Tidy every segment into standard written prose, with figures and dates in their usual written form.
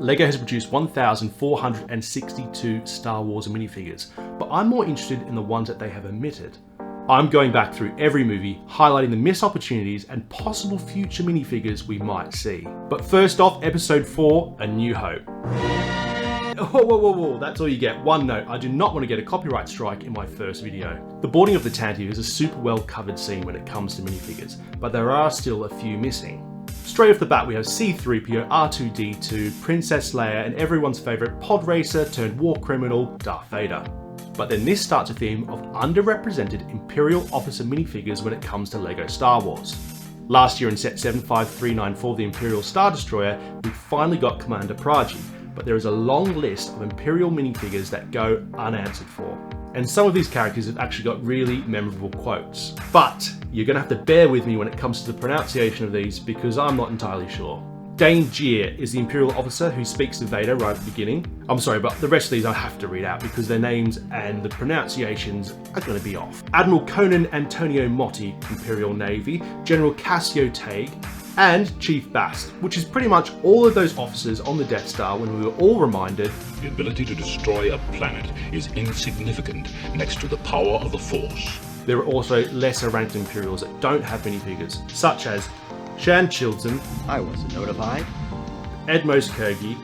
LEGO has produced 1,462 Star Wars minifigures, but I'm more interested in the ones that they have omitted. I'm going back through every movie, highlighting the missed opportunities and possible future minifigures we might see. But first off, Episode 4, A New Hope. Whoa, that's all you get. One note, I do not want to get a copyright strike in my first video. The boarding of the Tantive is a super well covered scene when it comes to minifigures, but there are still a few missing. Straight off the bat we have C-3PO, R2-D2, Princess Leia and everyone's favourite pod racer turned war criminal, Darth Vader. But then this starts a theme of underrepresented Imperial officer minifigures when it comes to LEGO Star Wars. Last year in set 75394 for the Imperial Star Destroyer, we finally got Commander Praji, but there is a long list of Imperial minifigures that go unanswered for. And some of these characters have actually got really memorable quotes. But you're going to have to bear with me when it comes to the pronunciation of these because I'm not entirely sure. Dane Gier is the Imperial officer who speaks to Vader right at the beginning. I'm sorry, but the rest of these I have to read out because their names and the pronunciations are going to be off. Admiral Conan Antonio Motti, Imperial Navy, General Cassio Tague, and Chief Bast, which is pretty much all of those officers on the Death Star when we were all reminded the ability to destroy a planet is insignificant next to the power of the Force. There are also lesser ranked Imperials that don't have minifigures, such as Shan Chilton, I wasn't notified. Edmos Kurgi,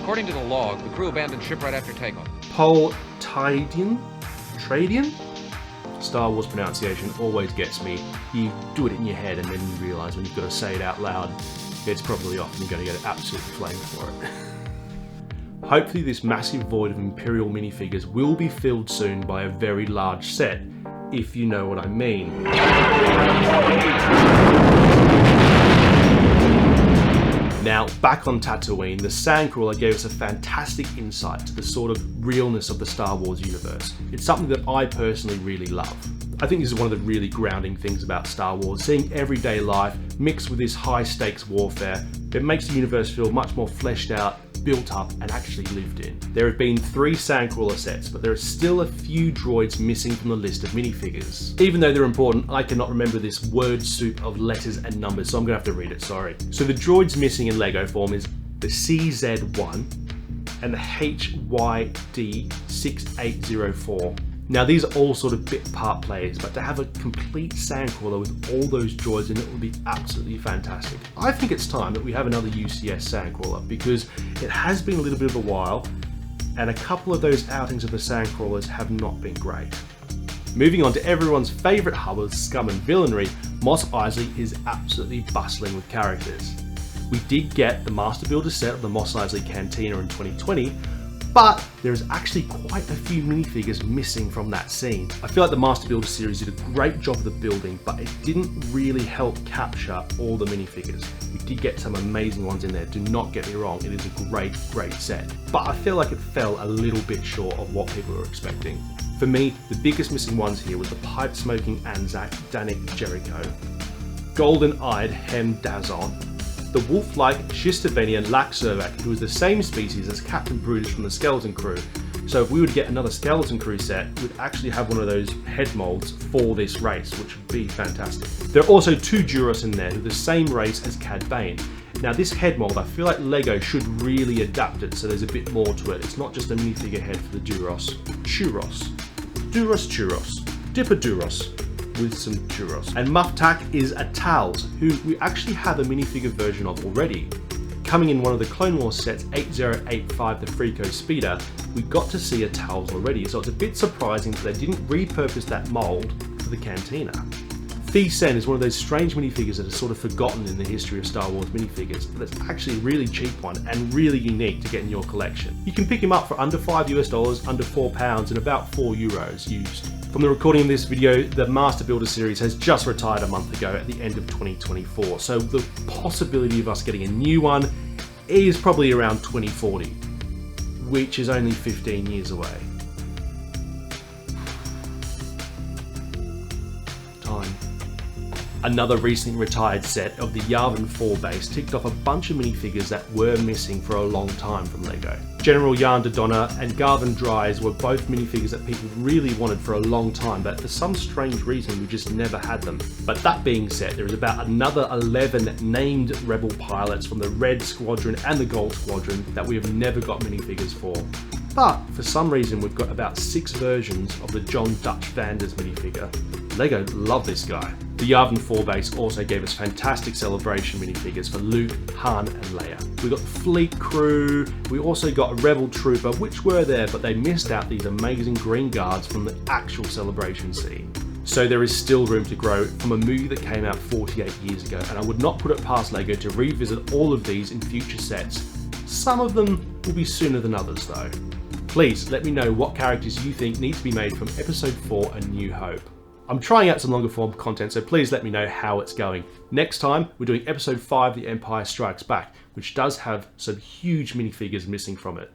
according to the log, the crew abandoned ship right after takeoff. Pol Tradian? Star Wars pronunciation always gets me. You do it in your head and then you realise when you've got to say it out loud, it's probably off and you're going to get absolutely flamed for it. Hopefully this massive void of Imperial minifigures will be filled soon by a very large set, if you know what I mean. Now, back on Tatooine, the Sandcrawler gave us a fantastic insight to the sort of realness of the Star Wars universe. It's something that I personally really love. I think this is one of the really grounding things about Star Wars, seeing everyday life mixed with this high stakes warfare. It makes the universe feel much more fleshed out, built up and actually lived in. There have been 3 Sandcrawler sets, but there are still a few droids missing from the list of minifigures. Even though they're important, I cannot remember this word soup of letters and numbers, so I'm going to have to read it, sorry. So the droids missing in LEGO form is the CZ1 and the HYD6804. Now these are all sort of bit part players, but to have a complete Sandcrawler with all those droids in it would be absolutely fantastic. I think it's time that we have another UCS Sandcrawler because it has been a little bit of a while and a couple of those outings of the Sandcrawlers have not been great. Moving on to everyone's favourite hub of scum and villainy, Mos Eisley is absolutely bustling with characters. We did get the Master Builder set of the Mos Eisley Cantina in 2020, but there's actually quite a few minifigures missing from that scene. I feel like the Master Builder series did a great job of the building, but it didn't really help capture all the minifigures. We did get some amazing ones in there, do not get me wrong, it is a great set. But I feel like it fell a little bit short of what people were expecting. For me, the biggest missing ones here was the pipe-smoking Anzac Danik Jericho, golden-eyed Hem Dazon, the wolf-like Shistavenian Lak Servak, who is the same species as Captain Brutus from the Skeleton Crew. So if we would get another Skeleton Crew set, we'd actually have one of those head molds for this race, which would be fantastic. There are also 2 Duros in there who are the same race as Cad Bane. Now this head mold, I feel like LEGO should really adapt it so there's a bit more to it. It's not just a minifigure head for the Duros. Churros. Duros Churros. Dipper Duros. With some churros. And Muftak is a Tals, who we actually have a minifigure version of already. Coming in one of the Clone Wars sets 8085, the Freako Speeder, we got to see a Tals already, so it's a bit surprising that they didn't repurpose that mold for the Cantina. Thee Sen is one of those strange minifigures that are sort of forgotten in the history of Star Wars minifigures, but it's actually a really cheap one and really unique to get in your collection. You can pick him up for under $5 US, under £4 and about €4 used. From the recording of this video, the Master Builder series has just retired a month ago at the end of 2024, so the possibility of us getting a new one is probably around 2040, which is only 15 years away. Time. Another recently retired set of the Yavin 4 base ticked off a bunch of minifigures that were missing for a long time from LEGO. General Jan Dodonna and Garvin Dries were both minifigures that people really wanted for a long time, but for some strange reason we just never had them. But that being said, there is about another 11 named Rebel pilots from the Red Squadron and the Gold Squadron that we have never got minifigures for. But for some reason we've got about 6 versions of the John Dutch Vanders minifigure. LEGO love this guy. The Yavin 4 base also gave us fantastic celebration minifigures for Luke, Han and Leia. We got the Fleet Crew, we also got a Rebel Trooper, which were there, but they missed out these amazing green guards from the actual celebration scene. So there is still room to grow from a movie that came out 48 years ago, and I would not put it past LEGO to revisit all of these in future sets. Some of them will be sooner than others though. Please let me know what characters you think need to be made from Episode 4 A New Hope. I'm trying out some longer form content, so please let me know how it's going. Next time, we're doing Episode 5 The Empire Strikes Back, which does have some huge minifigures missing from it.